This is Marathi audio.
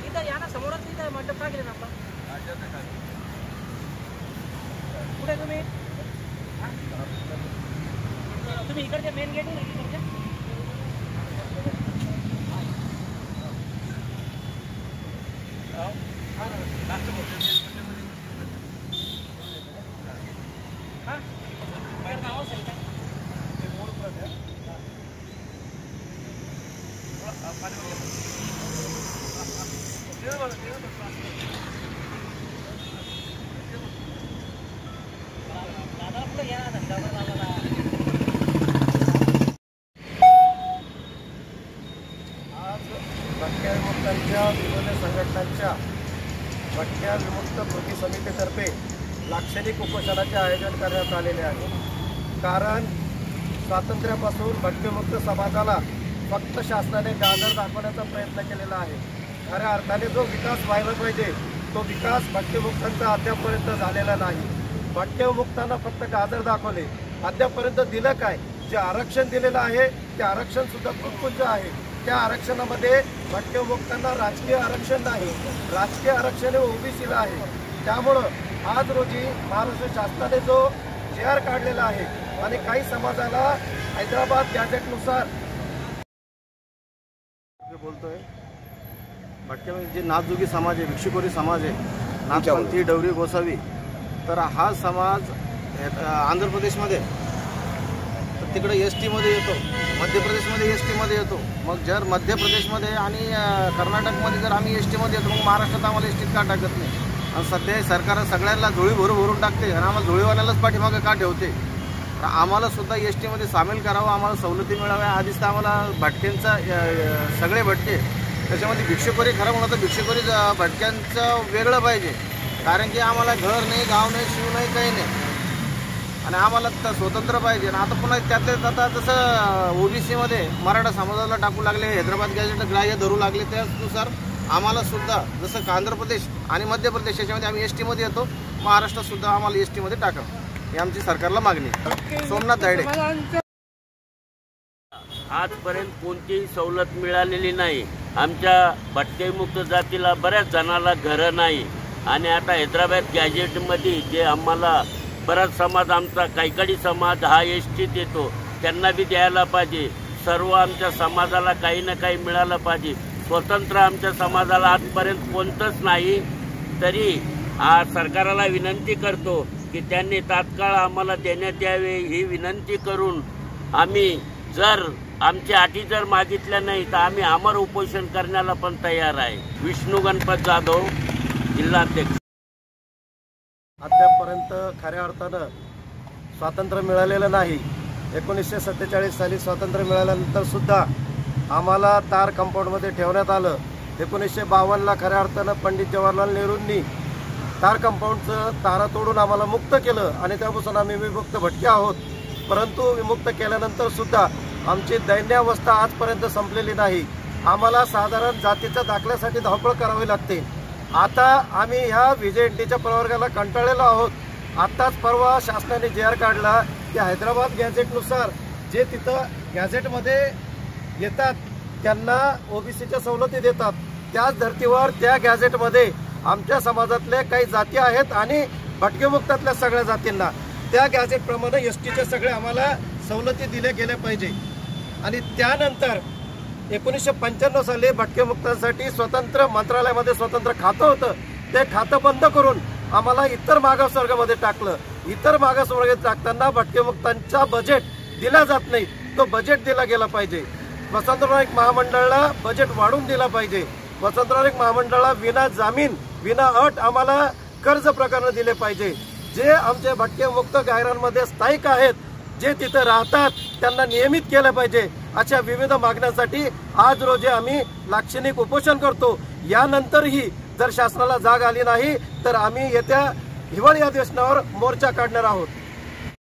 इथं या ना, समोरच इथं मंडप टाकले ना आपण. कुठे तुम्ही इकडच्या मेन गेट इकडच्या भटक्या विमुक्तांच्या विविध संघटनांच्या भटक्या विमुक्त कृती समितीतर्फे लाक्षणिक उपोषणाचे आयोजन करण्यात आलेले आहे. कारण स्वातंत्र्यापासून भटकेमुक्त समाजाला फक्त शासनाने गाजर दाखवण्याचा प्रयत्न केलेला आहे. खऱ्या अर्थाने जो विकास व्हायला पाहिजे तो विकास भटकेमुक्तांचा अद्यापपर्यंत झालेला नाही. भटकेमुक्तांना फक्त गाजर दाखवले, अद्यापपर्यंत दिलं काय? जे आरक्षण दिलेलं आहे ते आरक्षण सुद्धा तुटपुंज आहे. त्या आरक्षणामध्ये भटकेमुक्तांना राजकीय आरक्षण नाही, राजकीय आरक्षण हे ओबीसीला आहे. त्यामुळं आज रोजी महाराष्ट्र शासनाने जो JR काढलेला आहे आणि काही समाजाला हैदराबाद गॅझेटनुसार बोलतोय, भटके जे नाथजोगी समाज आहे, भिक्षुकोरी समाज आहे, नाथपंथी, डवरी, गोसावी, तर हा समाज आंध्र प्रदेशमध्ये तिकडे ST मध्ये येतो, मध्य प्रदेशमध्ये ST मध्ये येतो. मग जर मध्य प्रदेशमध्ये आणि कर्नाटकमध्ये जर आम्ही ST मध्ये येतो, मग महाराष्ट्रात आम्हाला ST का टाकत नाही? आणि सध्या सरकार सगळ्यांना धुळी भरून टाकते आणि आम्हाला धुळीवाल्यालाच पाठीमागे का ठेवते? तर आम्हाला सुद्धा ST मध्ये सामील करावं, आम्हाला सवलती मिळाव्या. आधीच तर आम्हाला भटक्यांचा सगळे भटके त्याच्यामध्ये भिक्षुकोरी, खरं म्हणलं तर भिक्षुकोरी भटक्यांचं वेगळं पाहिजे. कारण की आम्हाला घर नाही, गाव नाही, शिव नाही, काही नाही आणि आम्हाला स्वतंत्र पाहिजे. आणि आता पुन्हा त्यातल्या आता जसं OBC मध्ये मराठा समाजाला टाकू लागले, हैदराबाद गॅझेट ग्राह्य धरू लागले, त्यानुसार आम्हाला सुद्धा जसं आंध्र प्रदेश आणि मध्य प्रदेश याच्यामध्ये आम्ही ST मध्ये येतो, महाराष्ट्रात सुद्धा आम्हाला ST मध्ये टाकावं ही आमची सरकारला मागणी. सोमनाथ दायडे. आजपर्यंत कोणतीही सवलत मिळालेली नाही. आमच्या भटकेमुक्त जातीला बऱ्याच जणांना घरं नाही आणि आता हैदराबाद गॅझेटमध्ये जे आम्हाला बराच समाज, आमचा कैकाडी समाज हा STत येतो, त्यांना बी द्यायला पाहिजे. सर्व आमच्या समाजाला काही ना काही मिळालं पाहिजे. स्वतंत्र आमच्या समाजाला आजपर्यंत कोणतंच नाही. तरी सरकारला विनंती करतो की त्यांनी तात्काळ आम्हाला देण्यात यावे ही विनंती करून आम्ही जर आमच्या अटी जर मागितल्या नाही तर आम्ही अमर उपोषण करण्याला पण तयार आहे. विष्णू गणपत जाधव, जिल्हाध्यक्ष. अद्यापपर्यंत खऱ्या अर्थानं स्वातंत्र्य मिळालेलं नाही. 1947 साली स्वातंत्र्य मिळाल्यानंतर सुद्धा आम्हाला तार कंपाऊंडमध्ये ठेवण्यात आलं. 1952ला खऱ्या अर्थानं पंडित जवाहरलाल नेहरूंनी तार कंपाऊंडचं तारा तोडून आम्हाला मुक्त केलं आणि त्यापासून आम्ही विमुक्त भटके आहोत. परंतु विमुक्त केल्यानंतर सुद्धा आमची दैन्यावस्था आजपर्यंत संपलेली नाही. आम्हाला साधारण जातीच्या दाखल्यासाठी धावपळ करावी लागते. आता आम्ही ह्या VJNTच्या प्रवर्गाला कंटाळलेलो आहोत. आत्ताच परवा शासनाने JR काढला की हैदराबाद गॅझेटनुसार जे तिथं गॅझेटमध्ये येतात त्यांना OBCच्या सवलती देतात. त्याच धर्तीवर त्या गॅझेटमध्ये आमच्या समाजातले काही जाती आहेत आणि भटकेमुक्तातल्या सगळ्या जातींना त्या गॅझेटप्रमाणे STच्या सगळे आम्हाला सवलती दिल्या गेल्या पाहिजे. आणि त्यानंतर 1995 साली भटकेमुक्तांसाठी स्वतंत्र मंत्रालयामध्ये स्वतंत्र खातं होतं. ते खातं बंद करून आम्हाला इतर मागासवर्गामध्ये टाकलं. इतर मागासवर्गात टाकताना भटकेमुक्तांचा बजेट दिला जात नाही, तो बजेट दिला गेला पाहिजे. वसंतराव नाईक महामंडळाला बजेट वाढवून दिला पाहिजे. वसंतराव नाईक महामंडळाला विना जामीन, विना अट आम्हाला कर्ज प्रकरण दिले पाहिजे. जे आमचे भटकेमुक्त गायरांमध्ये स्थायिक आहेत, जे तिथे राहतात, त्यांना नियमित केलं पाहिजे. अशा विविध मागण्यांसाठी आज रोजी आम्ही लाक्षणिक उपोषण करतो. यानंतरही जर शासनाला जाग आली नाही तर आम्ही येत्या हिवाळी अधिवेशनावर मोर्चा काढणार आहोत.